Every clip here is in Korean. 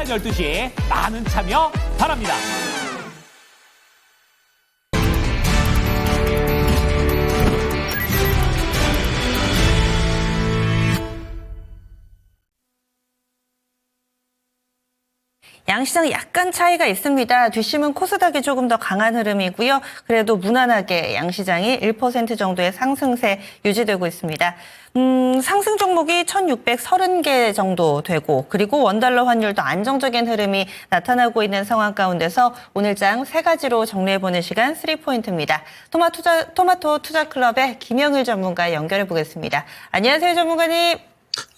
12시 많은 참여 바랍니다. 양시장 약간 차이가 있습니다. 뒷심은 코스닥이 조금 더 강한 흐름이고요. 그래도 무난하게 양시장이 1% 정도의 상승세 유지되고 있습니다. 상승 종목이 1,630개 정도 되고 그리고 원달러 환율도 안정적인 흐름이 나타나고 있는 상황 가운데서 오늘 장 세 가지로 정리해보는 시간 3포인트입니다. 토마토 투자클럽의 김영일 전문가 연결해 보겠습니다. 안녕하세요, 전문가님.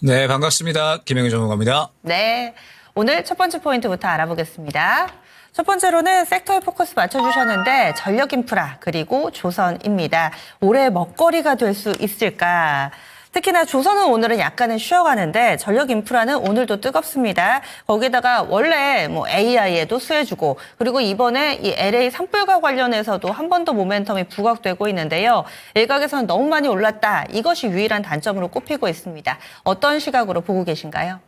네, 반갑습니다. 김영일 전문가입니다. 네. 오늘 첫 번째 포인트부터 알아보겠습니다. 첫 번째로는 섹터에 포커스 맞춰주셨는데 전력 인프라 그리고 조선입니다. 올해 먹거리가 될 수 있을까? 특히나 조선은 오늘은 약간은 쉬어가는데 전력 인프라는 오늘도 뜨겁습니다. 거기다가 원래 AI에도 수혜주고 그리고 이번에 이 LA 산불과 관련해서도 한 번 더 모멘텀이 부각되고 있는데요. 일각에서는 너무 많이 올랐다. 이것이 유일한 단점으로 꼽히고 있습니다. 어떤 시각으로 보고 계신가요?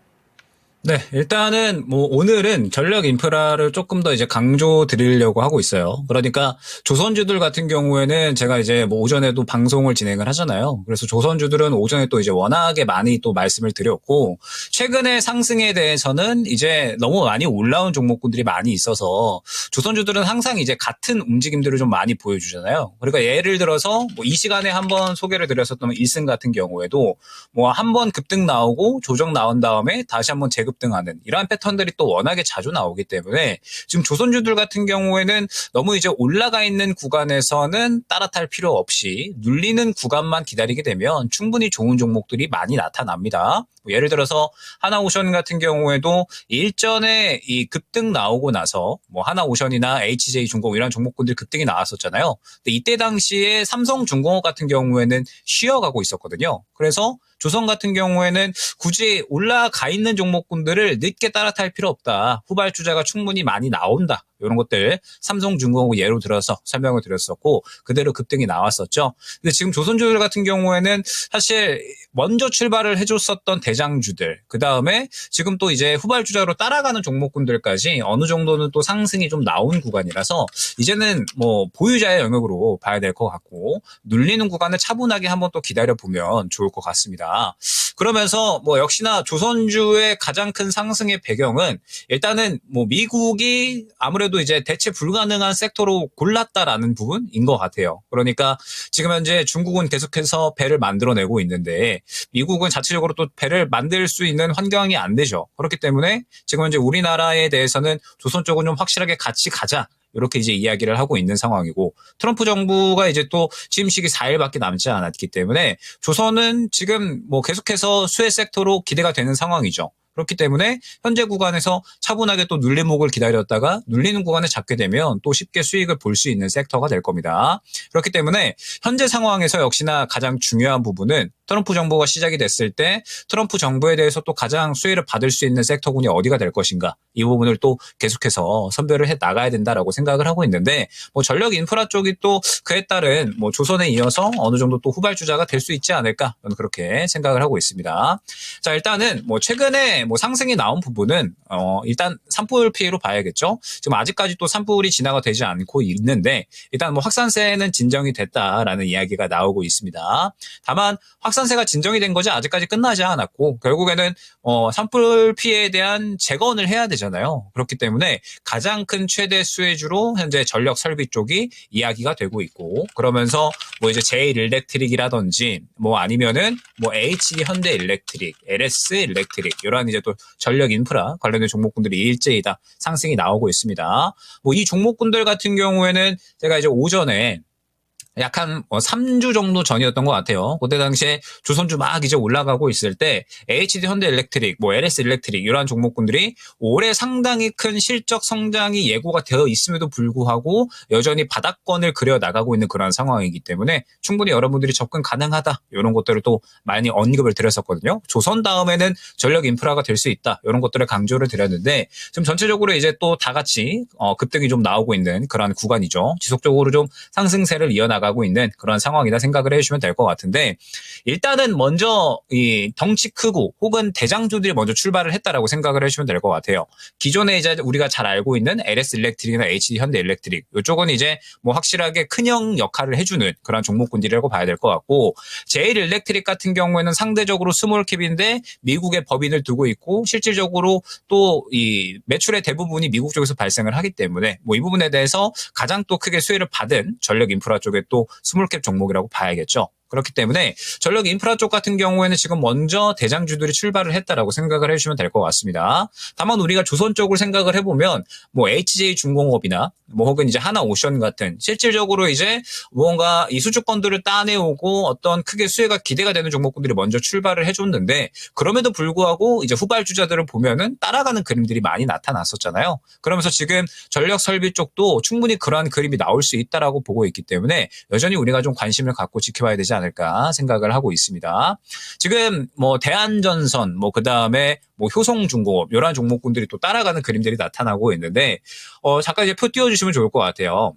네, 일단은 오늘은 전력 인프라를 조금 더 이제 강조 드리려고 하고 있어요. 그러니까 조선주들 같은 경우에는 제가 이제 오전에도 방송을 진행을 하잖아요. 그래서 조선주들은 오전에 또 이제 워낙에 많이 또 말씀을 드렸고 최근의 상승에 대해서는 이제 너무 많이 올라온 종목군들이 많이 있어서 조선주들은 항상 이제 같은 움직임들을 좀 많이 보여주잖아요. 그러니까 예를 들어서 이 시간에 한번 소개를 드렸었던 일승 같은 경우에도 한번 급등 나오고 조정 나온 다음에 다시 한번 재급등하는 이러한 패턴들이 또 워낙에 자주 나오기 때문에 지금 조선주들 같은 경우에는 너무 이제 올라가 있는 구간에서는 따라탈 필요 없이 눌리는 구간만 기다리게 되면 충분히 좋은 종목들이 많이 나타납니다. 예를 들어서 하나오션 같은 경우에도 일전에 이 급등 나오고 나서 하나오션이나 HJ중공업 이런 종목군들 급등이 나왔었잖아요. 근데 이때 당시에 삼성중공업 같은 경우에는 쉬어가고 있었거든요. 그래서 조선 같은 경우에는 굳이 올라가 있는 종목군들을 늦게 따라탈 필요 없다. 후발주자가 충분히 많이 나온다. 이런 것들 삼성중공업 예로 들어서 설명을 드렸었고 그대로 급등이 나왔었죠. 근데 지금 조선주들 같은 경우에는 사실 먼저 출발을 해줬었던 대장주들 그다음에 지금 또 이제 후발주자로 따라가는 종목군들까지 어느 정도는 또 상승이 좀 나온 구간이라서 이제는 보유자의 영역으로 봐야 될 것 같고 눌리는 구간을 차분하게 한번 또 기다려보면 좋을 것 같습니다. 그러면서 역시나 조선주의 가장 큰 상승의 배경은 일단은 미국이 아무래도 이제 대체 불가능한 섹터로 골랐다라는 부분인 것 같아요. 그러니까 지금 현재 중국은 계속해서 배를 만들어내고 있는데 미국은 자체적으로 또 배를 만들 수 있는 환경이 안 되죠. 그렇기 때문에 지금 현재 우리나라에 대해서는 조선 쪽은 좀 확실하게 같이 가자. 이렇게 이제 이야기를 하고 있는 상황이고 트럼프 정부가 이제 또 취임식이 4일밖에 남지 않았기 때문에 조선은 지금 계속해서 수혜 섹터로 기대가 되는 상황이죠. 그렇기 때문에 현재 구간에서 차분하게 또 눌림목을 기다렸다가 눌리는 구간에 잡게 되면 또 쉽게 수익을 볼 수 있는 섹터가 될 겁니다. 그렇기 때문에 현재 상황에서 역시나 가장 중요한 부분은 트럼프 정부가 시작이 됐을 때 트럼프 정부에 대해서 또 가장 수혜를 받을 수 있는 섹터군이 어디가 될 것인가 이 부분을 또 계속해서 선별을 해 나가야 된다라고 생각을 하고 있는데 전력 인프라 쪽이 또 그에 따른 조선에 이어서 어느 정도 또 후발주자가 될 수 있지 않을까 저는 그렇게 생각을 하고 있습니다. 자 일단은 최근에 상승이 나온 부분은 일단 산불 피해로 봐야겠죠. 지금 아직까지 또 산불이 진화가 되지 않고 있는데 일단 확산세는 진정이 됐다라는 이야기가 나오고 있습니다. 다만 확산세가 진정이 된 거지 아직까지 끝나지 않았고 결국에는 산불 피해에 대한 재건을 해야 되잖아요. 그렇기 때문에 가장 큰 최대 수혜주로 현재 전력 설비 쪽이 이야기가 되고 있고 그러면서 이제 제일일렉트릭이라든지 아니면은 HD 현대일렉트릭, LS 일렉트릭 이런 이제 또 전력 인프라 관련된 종목군들이 일제히 다 상승이 나오고 있습니다. 이 종목군들 같은 경우에는 제가 이제 오전에 약 한 3주 정도 전이었던 것 같아요. 그때 당시에 조선주 막 이제 올라가고 있을 때 HD 현대일렉트릭, LS 일렉트릭 이러한 종목군들이 올해 상당히 큰 실적 성장이 예고가 되어 있음에도 불구하고 여전히 바닥권을 그려 나가고 있는 그런 상황이기 때문에 충분히 여러분들이 접근 가능하다 이런 것들을 또 많이 언급을 드렸었거든요. 조선 다음에는 전력 인프라가 될 수 있다 이런 것들을 강조를 드렸는데 지금 전체적으로 이제 또 다 같이 급등이 좀 나오고 있는 그런 구간이죠. 지속적으로 좀 상승세를 이어나가 나가고 있는 그런 상황이다 생각을 해주시면 될 것 같은데, 일단은 먼저 이 덩치 크고 혹은 대장주들이 먼저 출발을 했다라고 생각을 해주시면 될 것 같아요. 기존에 이제 우리가 잘 알고 있는 LS 일렉트릭이나 HD 현대 일렉트릭, 이쪽은 이제 뭐 확실하게 큰형 역할을 해주는 그런 종목군들이라고 봐야 될 것 같고, 제일 일렉트릭 같은 경우에는 상대적으로 스몰캡인데 미국의 법인을 두고 있고, 실질적으로 또 이 매출의 대부분이 미국 쪽에서 발생을 하기 때문에 뭐 이 부분에 대해서 가장 또 크게 수혜를 받은 전력 인프라 쪽에 또 스몰캡 종목이라고 봐야겠죠. 그렇기 때문에 전력 인프라 쪽 같은 경우에는 지금 먼저 대장주들이 출발을 했다라고 생각을 해주시면 될 것 같습니다. 다만 우리가 조선 쪽을 생각을 해보면 뭐 HJ중공업이나 뭐 혹은 이제 하나오션 같은 실질적으로 이제 무언가 이 수주권들을 따내오고 어떤 크게 수혜가 기대가 되는 종목군들이 먼저 출발을 해줬는데, 그럼에도 불구하고 이제 후발주자들을 보면은 따라가는 그림들이 많이 나타났었잖아요. 그러면서 지금 전력 설비 쪽도 충분히 그러한 그림이 나올 수 있다라고 보고 있기 때문에 여전히 우리가 좀 관심을 갖고 지켜봐야 되지 않을까 생각을 하고 있습니다. 지금 뭐 대한전선, 뭐 그다음에 뭐 효성중공업 이런 종목군들이 또 따라가는 그림들이 나타나고 있는데, 잠깐 이제 표 띄워주시면 좋을 것 같아요.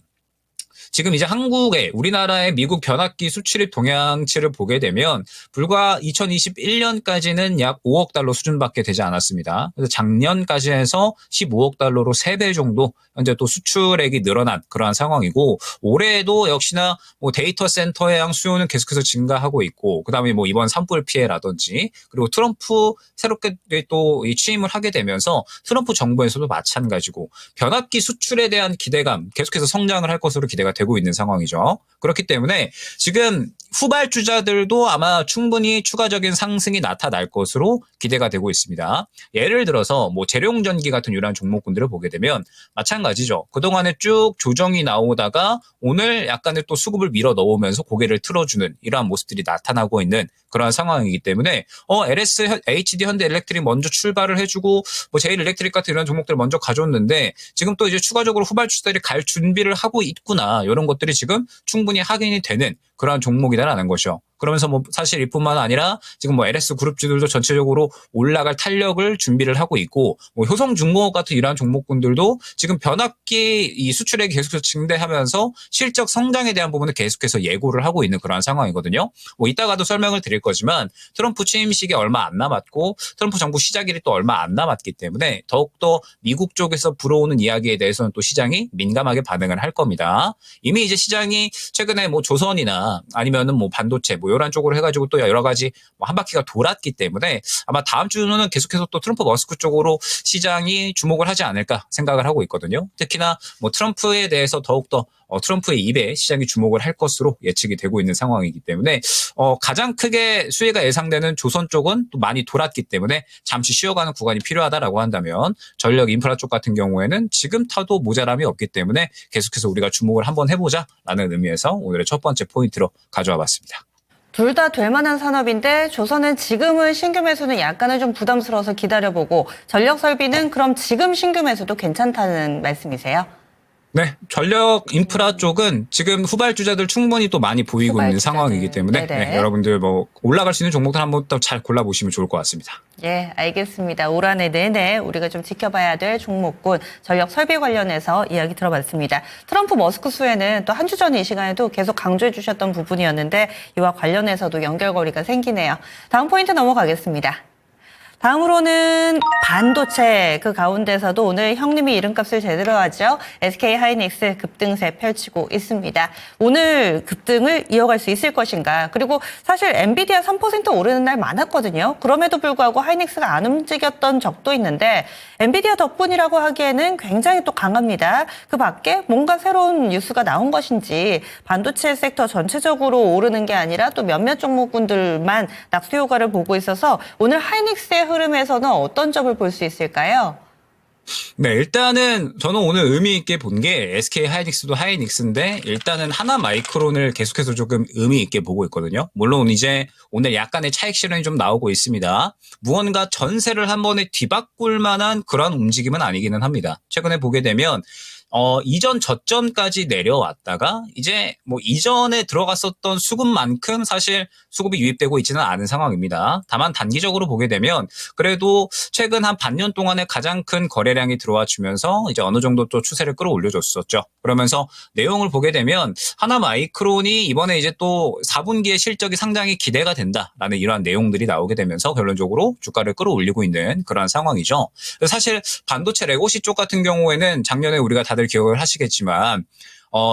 지금 이제 한국의 우리나라의 미국 변압기 수출입 동향치를 보게 되면 불과 2021년까지는 약 5억 달러 수준밖에 되지 않았습니다. 그래서 작년까지 해서 15억 달러로 3배 정도 현재 또 수출액이 늘어난 그러한 상황이고, 올해에도 역시나 뭐 데이터 센터의 양 수요는 계속해서 증가하고 있고, 그다음에 뭐 이번 산불 피해라든지, 그리고 트럼프 새롭게 또 취임을 하게 되면서 트럼프 정부에서도 마찬가지고 변압기 수출에 대한 기대감 계속해서 성장을 할 것으로 기대가 되고 있는 상황이죠. 그렇기 때문에 지금 후발주자들도 아마 충분히 추가적인 상승이 나타날 것으로 기대가 되고 있습니다. 예를 들어서 뭐 재룡전기 같은 이러한 종목군들을 보게 되면 마찬가지죠. 그동안에 쭉 조정이 나오다가 오늘 약간의 또 수급을 밀어 넣으면서 고개를 틀어주는 이러한 모습들이 나타나고 있는 그러한 상황이기 때문에 LS, HD 현대 일렉트릭 먼저 출발을 해주고 뭐 제일 일렉트릭 같은 이런 종목들을 먼저 가져왔는데, 지금 또 이제 추가적으로 후발주자들이 갈 준비를 하고 있구나, 이런 것들이 지금 충분히 확인이 되는 그러한 종목이다라는 거죠. 그러면서 뭐 사실 이뿐만 아니라 지금 뭐 LS 그룹주들도 전체적으로 올라갈 탄력을 준비를 하고 있고, 뭐 효성중공업 같은 이러한 종목군들도 지금 변압기 이 수출액이 계속해서 증대하면서 실적 성장에 대한 부분을 계속해서 예고를 하고 있는 그러한 상황이거든요. 뭐 이따가도 설명을 드릴 거지만 트럼프 취임식이 얼마 안 남았고 트럼프 정부 시작일이 또 얼마 안 남았기 때문에 더욱더 미국 쪽에서 불어오는 이야기에 대해서는 또 시장이 민감하게 반응을 할 겁니다. 이미 이제 시장이 최근에 뭐 조선이나 아니면은 뭐 반도체 뭐 이런 쪽으로 해가지고 또 여러 가지 뭐 한 바퀴가 돌았기 때문에 아마 다음 주는 계속해서 또 트럼프 머스크 쪽으로 시장이 주목을 하지 않을까 생각을 하고 있거든요. 특히나 뭐 트럼프에 대해서 더욱더 트럼프의 입에 시장이 주목을 할 것으로 예측이 되고 있는 상황이기 때문에 가장 크게 수혜가 예상되는 조선 쪽은 또 많이 돌았기 때문에 잠시 쉬어가는 구간이 필요하다라고 한다면, 전력 인프라 쪽 같은 경우에는 지금 타도 모자람이 없기 때문에 계속해서 우리가 주목을 한번 해보자라는 의미에서 오늘의 첫 번째 포인트로 가져와 봤습니다. 둘 다 될 만한 산업인데 조선은 지금은 신규 매수는 약간은 좀 부담스러워서 기다려보고, 전력 설비는 그럼 지금 신규 매수도 괜찮다는 말씀이세요? 네, 전력 인프라 쪽은 지금 후발주자들 충분히 또 많이 보이고 있는 상황이기 때문에 네, 여러분들 뭐 올라갈 수 있는 종목들 한번 또 잘 골라보시면 좋을 것 같습니다. 예, 알겠습니다. 올 한해 내내 우리가 좀 지켜봐야 될 종목군 전력 설비 관련해서 이야기 들어봤습니다. 트럼프 머스크 수혜는 또 한 주 전 이 시간에도 계속 강조해 주셨던 부분이었는데 이와 관련해서도 연결고리가 생기네요. 다음 포인트 넘어가겠습니다. 다음으로는 반도체, 그 가운데서도 오늘 형님이 이름값을 제대로 하죠. SK 하이닉스 급등세 펼치고 있습니다. 오늘 급등을 이어갈 수 있을 것인가. 그리고 사실 엔비디아 3% 오르는 날 많았거든요. 그럼에도 불구하고 하이닉스가 안 움직였던 적도 있는데 엔비디아 덕분이라고 하기에는 굉장히 또 강합니다. 그 밖에 뭔가 새로운 뉴스가 나온 것인지 반도체 섹터 전체적으로 오르는 게 아니라 또 몇몇 종목군들만 낙수 효과를 보고 있어서 오늘 하이닉스의 흐름에서는 어떤 점을 볼 수 있을까요? 네, 일단은 저는 오늘 의미 있게 본 게 SK 하이닉스도 하이닉스인데 일단은 하나 마이크론을 계속해서 조금 의미 있게 보고 있거든요. 물론 이제 오늘 약간의 차익 실현이 좀 나오고 있습니다. 무언가 전세를 한 번에 뒤바꿀 만한 그런 움직임은 아니기는 합니다. 최근에 보게 되면 이전 저점까지 내려왔다가 이제 뭐 이전에 들어갔었던 수급만큼 사실 수급이 유입되고 있지는 않은 상황입니다. 다만 단기적으로 보게 되면 그래도 최근 한 반년 동안에 가장 큰 거래량이 들어와 주면서 이제 어느 정도 또 추세를 끌어올려줬었죠. 그러면서 내용을 보게 되면 하나마이크론이 이번에 이제 또 4분기의 실적이 상당히 기대가 된다라는 이러한 내용들이 나오게 되면서 결론적으로 주가를 끌어올리고 있는 그러한 상황이죠. 사실 반도체 레고시 쪽 같은 경우에는 작년에 우리가 다들 기억을 하시겠지만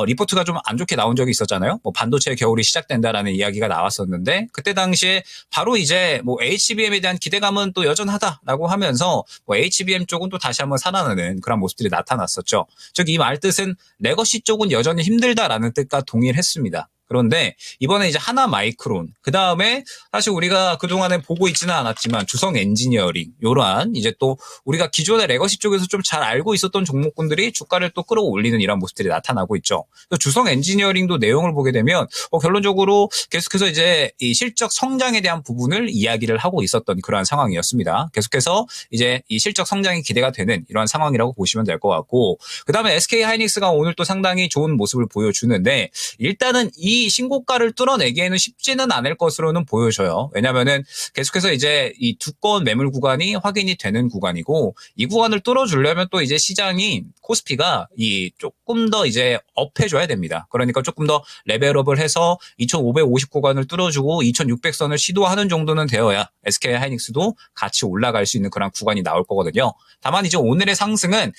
리포트가 좀 안 좋게 나온 적이 있었잖아요. 뭐 반도체 겨울이 시작된다라는 이야기가 나왔었는데 그때 당시에 바로 이제 뭐 HBM에 대한 기대감은 또 여전하다라고 하면서 뭐 HBM 쪽은 또 다시 한번 살아나는 그런 모습들이 나타났었죠. 즉 이 말 뜻은 레거시 쪽은 여전히 힘들다라는 뜻과 동일했습니다. 그런데 이번에 이제 하나마이크론, 그 다음에 사실 우리가 그동안에 보고 있지는 않았지만 주성 엔지니어링, 요러한 이제 또 우리가 기존의 레거시 쪽에서 좀 잘 알고 있었던 종목군들이 주가를 또 끌어올리는 이런 모습들이 나타나고 있죠. 주성 엔지니어링도 내용을 보게 되면 결론적으로 계속해서 이제 이 실적 성장에 대한 부분을 이야기를 하고 있었던 그러한 상황이었습니다. 계속해서 이제 이 실적 성장이 기대가 되는 이러한 상황이라고 보시면 될 것 같고, 그 다음에 SK 하이닉스가 오늘 또 상당히 좋은 모습을 보여주는데 일단은 이 신고가를 뚫어내기에는 쉽지는 않을 것으로는 보여져요. 왜냐면은 계속해서 이제 이 두꺼운 매물 구간이 확인이 되는 구간이고 이 구간을 뚫어주려면 또 이제 시장이 코스피가 이 조금 더 이제 업해줘야 됩니다. 그러니까 조금 더 레벨업을 해서 2,550 구간을 뚫어주고 2,600선을 시도하는 정도는 되어야 SK 하이닉스도 같이 올라갈 수 있는 그런 구간이 나올 거거든요. 다만 이제 오늘의 상승은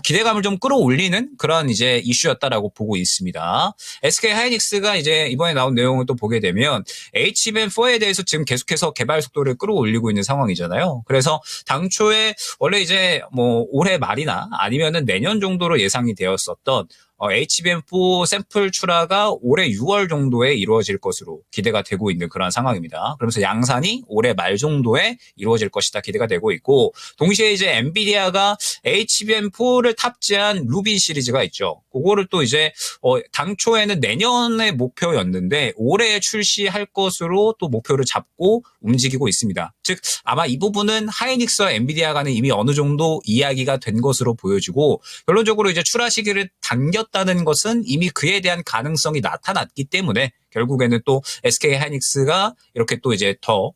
기대감을 좀 끌어올리는 그런 이제 이슈였다라고 보고 있습니다. SK 하이닉스가 이제 이번에 나온 내용을 또 보게 되면 HBM4에 대해서 지금 계속해서 개발 속도를 끌어올리고 있는 상황이잖아요. 그래서 당초에 원래 이제 뭐 올해 말이나 아니면은 내년 정도로 예상이 되었었던 HBM4 샘플 출하가 올해 6월 정도에 이루어질 것으로 기대가 되고 있는 그런 상황입니다. 그러면서 양산이 올해 말 정도에 이루어질 것이다 기대가 되고 있고, 동시에 이제 엔비디아가 HBM4를 탑재한 루빈 시리즈가 있죠. 그거를 또 이제 당초에는 내년의 목표였는데 올해 출시할 것으로 또 목표를 잡고 움직이고 있습니다. 즉 아마 이 부분은 하이닉스와 엔비디아 간에 이미 어느 정도 이야기가 된 것으로 보여지고, 결론적으로 이제 출하 시기를 당겼다는 것은 이미 그에 대한 가능성이 나타났기 때문에 결국에는 또 SK 하이닉스가 이렇게 또 이제 더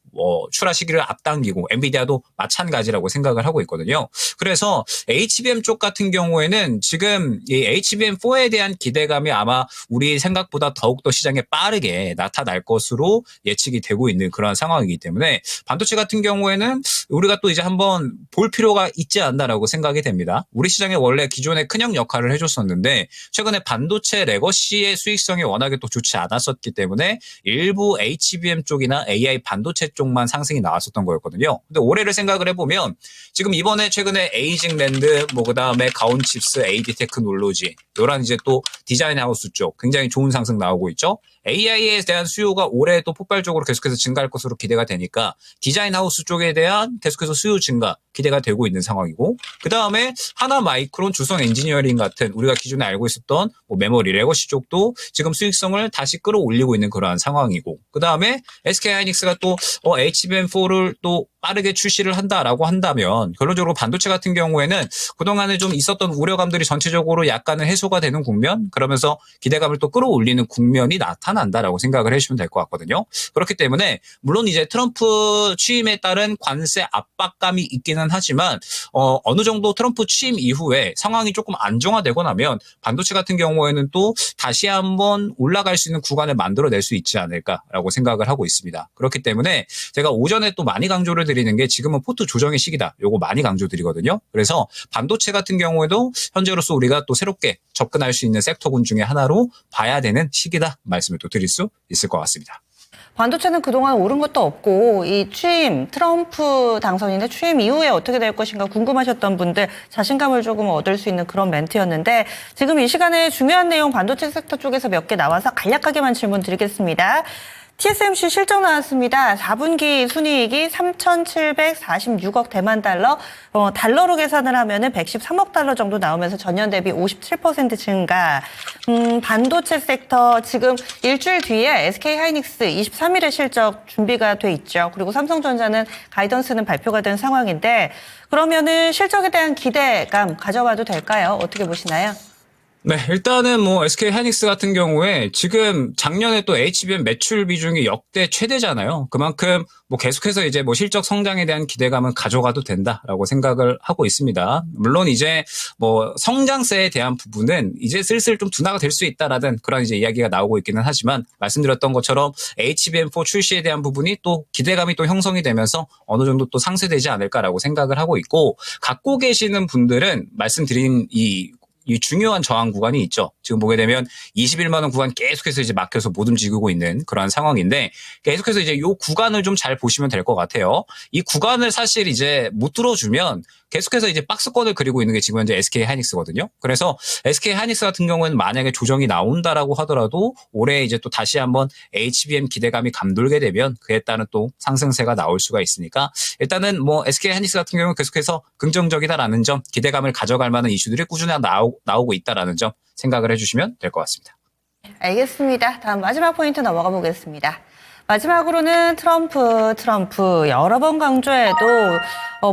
출하 시기를 앞당기고 엔비디아도 마찬가지라고 생각을 하고 있거든요. 그래서 HBM 쪽 같은 경우에는 지금 이 HBM4에 대한 기대감이 아마 우리 생각보다 더욱더 시장에 빠르게 나타날 것으로 예측이 되고 있는 그런 상황이기 때문에 반도체 같은 경우에는 우리가 또 이제 한번 볼 필요가 있지 않나라고 생각이 됩니다. 우리 시장에 원래 기존에 큰형 역할을 해줬었는데 최근에 반도체 레거시의 수익성이 워낙에 또 좋지 않았었기 때문에 일부 HBM 쪽이나 AI 반도체 쪽만 상승이 나왔었던 거였거든요. 근데 올해를 생각을 해보면 지금 이번에 최근에 에이징랜드, 뭐 그다음에 가온칩스, AD 테크놀로지 이런 이제 또 디자인 하우스 쪽 굉장히 좋은 상승 나오고 있죠. AI에 대한 수요가 올해 또 폭발적으로 계속해서 증가할 것으로 기대가 되니까 디자인 하우스 쪽에 대한 계속해서 수요 증가 기대가 되고 있는 상황이고, 그 다음에 하나마이크론, 주성 엔지니어링 같은 우리가 기존에 알고 있었던 뭐 메모리, 레거시 쪽도 지금 수익성을 다시 끌어올리고 있는 그러한 상황이고, 그 다음에 SK 하이닉스가 또 HBM4를 또 빠르게 출시를 한다라고 한다면 결론적으로 반도체 같은 경우에는 그동안에 좀 있었던 우려감들이 전체적으로 약간은 해소가 되는 국면, 그러면서 기대감을 또 끌어올리는 국면이 나타난다라고 생각을 해주시면 될 것 같거든요. 그렇기 때문에 물론 이제 트럼프 취임에 따른 관세 압박감이 있기는 하지만 어느 정도 트럼프 취임 이후에 상황이 조금 안정화되고 나면 반도체 같은 경우에는 또 다시 한번 올라갈 수 있는 구간을 만들어낼 수 있지 않을까라고 생각을 하고 있습니다. 그렇기 때문에 제가 오전에 또 많이 강조를 드리는 게 지금은 포트 조정의 시기다. 요거 많이 강조드리거든요. 그래서 반도체 같은 경우에도 현재로서 우리가 또 새롭게 접근할 수 있는 섹터군 중에 하나로 봐야 되는 시기다 말씀을 또 드릴 수 있을 것 같습니다. 반도체는 그동안 오른 것도 없고 이 취임, 트럼프 당선인의 취임 이후에 어떻게 될 것인가 궁금하셨던 분들 자신감을 조금 얻을 수 있는 그런 멘트였는데, 지금 이 시간에 중요한 내용 반도체 섹터 쪽에서 몇 개 나와서 간략하게만 질문 드리겠습니다. TSMC 실적 나왔습니다. 4분기 순이익이 3,746억 대만 달러, 달러로 계산을 하면은 113억 달러 정도 나오면서 전년 대비 57% 증가. 반도체 섹터 지금 일주일 뒤에 SK 하이닉스 23일에 실적 준비가 돼 있죠. 그리고 삼성전자는 가이던스는 발표가 된 상황인데, 그러면은 실적에 대한 기대감 가져봐도 될까요? 어떻게 보시나요? 네, 일단은 뭐 SK 하이닉스 같은 경우에 지금 작년에 또 HBM 매출 비중이 역대 최대잖아요. 그만큼 뭐 계속해서 이제 뭐 실적 성장에 대한 기대감은 가져가도 된다라고 생각을 하고 있습니다. 물론 이제 뭐 성장세에 대한 부분은 이제 슬슬 좀 둔화가 될 수 있다라는 그런 이제 이야기가 나오고 있기는 하지만 말씀드렸던 것처럼 HBM4 출시에 대한 부분이 또 기대감이 또 형성이 되면서 어느 정도 또 상쇄되지 않을까라고 생각을 하고 있고, 갖고 계시는 분들은 말씀드린 이 중요한 저항 구간이 있죠. 지금 보게 되면 21만 원 구간 계속해서 이제 막혀서 못 움직이고 있는 그러한 상황인데, 계속해서 이제 이 구간을 좀 잘 보시면 될 것 같아요. 이 구간을 사실 이제 못 뚫어주면 계속해서 이제 박스권을 그리고 있는 게 지금 현재 SK 하이닉스거든요. 그래서 SK 하이닉스 같은 경우에는 만약에 조정이 나온다라고 하더라도 올해 이제 또 다시 한번 HBM 기대감이 감돌게 되면 그에 따른 또 상승세가 나올 수가 있으니까, 일단은 뭐 SK 하이닉스 같은 경우는 계속해서 긍정적이다라는 점, 기대감을 가져갈 만한 이슈들이 꾸준히 나오고 있다라는 점 생각을 해주시면 될 것 같습니다. 알겠습니다. 다음 마지막 포인트 넘어가 보겠습니다. 마지막으로는 트럼프 여러 번 강조해도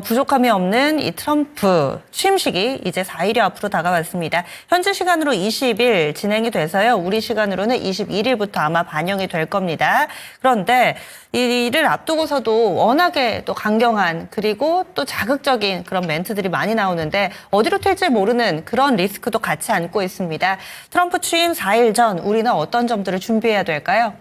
부족함이 없는 이 트럼프 취임식이 이제 4일이 앞으로 다가왔습니다. 현지 시간으로 20일 진행이 돼서요. 우리 시간으로는 21일부터 아마 반영이 될 겁니다. 그런데 이를 앞두고서도 워낙에 또 강경한 그리고 또 자극적인 그런 멘트들이 많이 나오는데 어디로 튈지 모르는 그런 리스크도 같이 안고 있습니다. 트럼프 취임 4일 전 우리는 어떤 점들을 준비해야 될까요?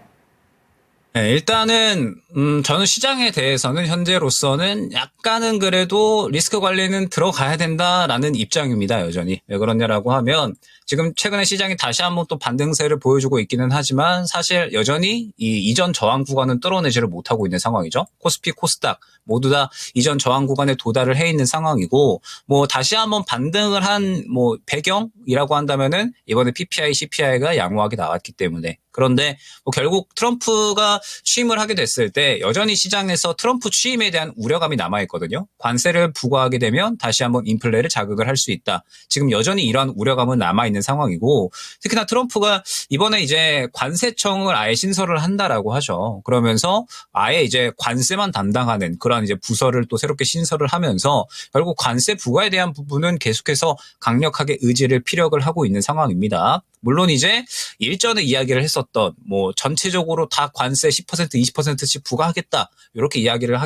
네, 일단은 저는 시장에 대해서는 현재로서는 약간은 그래도 리스크 관리는 들어가야 된다라는 입장입니다, 여전히. 왜 그러냐라고 하면 지금 최근에 시장이 다시 한번 또 반등세를 보여주고 있기는 하지만 사실 여전히 이 이전 저항 구간은 뚫어내지를 못하고 있는 상황이죠. 코스피, 코스닥 모두 다 이전 저항 구간에 도달을 해 있는 상황이고, 뭐 다시 한번 반등을 한 뭐 배경이라고 한다면은 이번에 PPI, CPI가 양호하게 나왔기 때문에. 그런데 뭐 결국 트럼프가 취임을 하게 됐을 때 여전히 시장에서 트럼프 취임에 대한 우려감이 남아있거든요. 관세를 부과하게 되면 다시 한번 인플레를 자극을 할 수 있다. 지금 여전히 이러한 우려감은 남아있는 상황이고, 특히나 트럼프가 이번에 이제 관세청을 아예 신설을 한다라고 하죠. 그러면서 아예 이제 관세만 담당하는 그런 이제 부서를 또 새롭게 신설을 하면서 결국 관세 부과에 대한 부분은 계속해서 강력하게 의지를 피력을 하고 있는 상황입니다. 물론 이제 일전에 이야기를 했었던 뭐 전체적으로 다 관세 10% 20%씩 부과하겠다 이렇게 이야기를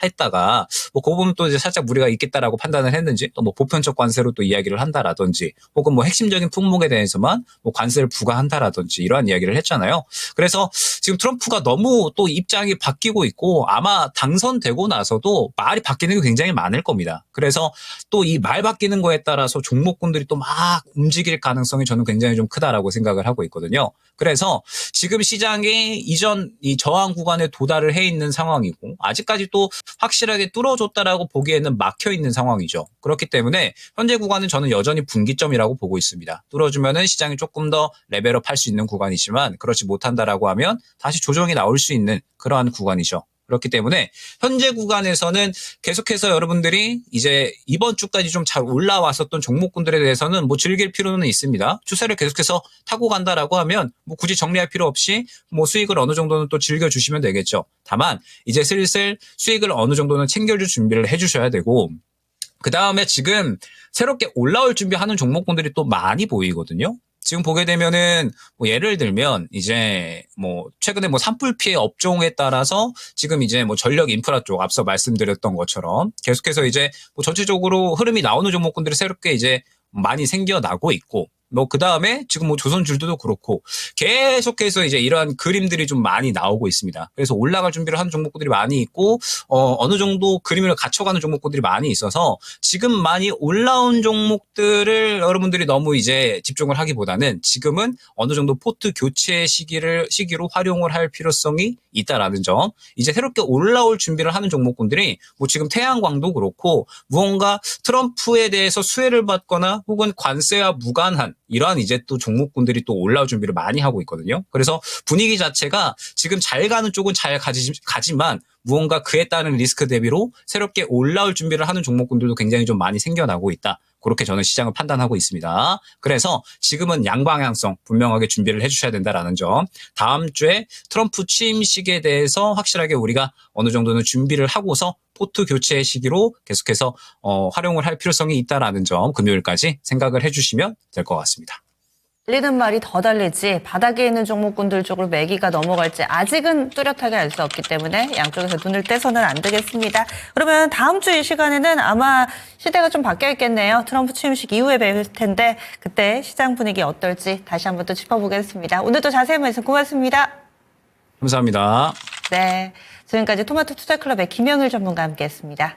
했다가 뭐 그 부분 또 이제 살짝 무리가 있겠다라고 판단을 했는지 또 뭐 보편적 관세로 또 이야기를 한다라든지 혹은 뭐 핵심적인 품목에 대해서만 뭐 관세를 부과한다라든지 이러한 이야기를 했잖아요. 그래서 지금 트럼프가 너무 또 입장이 바뀌고 있고 아마 당선되고 나서도 말이 바뀌는 게 굉장히 많을 겁니다. 그래서 또 이 말 바뀌는 거에 따라서 종목군들이 또 막 움직일 가능성이 저는 굉장히 좀 크다라고 생각을 하고 있거든요. 그래서 지금 시장이 이전 이 저항 구간에 도달을 해 있는 상황이고 아직까지 또 확실하게 뚫어줬다라고 보기에는 막혀 있는 상황이죠. 그렇기 때문에 현재 구간은 저는 여전히 분기점이라고 보고 있습니다. 뚫어주면은 시장이 조금 더 레벨업 할 수 있는 구간이지만 그렇지 못한다라고 하면 다시 조정이 나올 수 있는 그러한 구간이죠. 그렇기 때문에 현재 구간에서는 계속해서 여러분들이 이제 이번 주까지 좀 잘 올라왔었던 종목군들에 대해서는 뭐 즐길 필요는 있습니다. 추세를 계속해서 타고 간다라고 하면 뭐 굳이 정리할 필요 없이 뭐 수익을 어느 정도는 또 즐겨주시면 되겠죠. 다만 이제 슬슬 수익을 어느 정도는 챙겨줄 준비를 해주셔야 되고, 그 다음에 지금 새롭게 올라올 준비하는 종목군들이 또 많이 보이거든요. 지금 보게 되면은 뭐 예를 들면 이제 뭐 최근에 뭐 산불 피해 업종에 따라서 지금 이제 뭐 전력 인프라 쪽 앞서 말씀드렸던 것처럼 계속해서 이제 뭐 전체적으로 흐름이 나오는 종목군들이 새롭게 이제 많이 생겨나고 있고, 뭐 그 다음에 지금 뭐 조선줄도 그렇고 계속해서 이제 이러한 그림들이 좀 많이 나오고 있습니다. 그래서 올라갈 준비를 하는 종목들이 많이 있고 어느 정도 그림을 갖춰가는 종목들이 많이 있어서 지금 많이 올라온 종목들을 여러분들이 너무 이제 집중을 하기보다는 지금은 어느 정도 포트 교체 시기로 활용을 할 필요성이 있다라는 점. 이제 새롭게 올라올 준비를 하는 종목군들이 뭐 지금 태양광도 그렇고 무언가 트럼프에 대해서 수혜를 받거나 혹은 관세와 무관한 이러한 이제 또 종목군들이 또 올라올 준비를 많이 하고 있거든요. 그래서 분위기 자체가 지금 잘 가는 쪽은 잘 가지만 무언가 그에 따른 리스크 대비로 새롭게 올라올 준비를 하는 종목군들도 굉장히 좀 많이 생겨나고 있다. 그렇게 저는 시장을 판단하고 있습니다. 그래서 지금은 양방향성 분명하게 준비를 해주셔야 된다라는 점. 다음 주에 트럼프 취임식에 대해서 확실하게 우리가 어느 정도는 준비를 하고서 포트 교체 시기로 계속해서 활용을 할 필요성이 있다라는 점 금요일까지 생각을 해주시면 될 것 같습니다. 달리는 말이 더 달리지 바닥에 있는 종목군들 쪽으로 매기가 넘어갈지 아직은 뚜렷하게 알 수 없기 때문에 양쪽에서 눈을 떼서는 안 되겠습니다. 그러면 다음 주 이 시간에는 아마 시대가 좀 바뀌어 있겠네요. 트럼프 취임식 이후에 뵐 텐데 그때 시장 분위기 어떨지 다시 한번 또 짚어보겠습니다. 오늘도 자세히 말씀 고맙습니다. 감사합니다. 네, 지금까지 토마토 투자클럽의 김영일 전문가와 함께했습니다.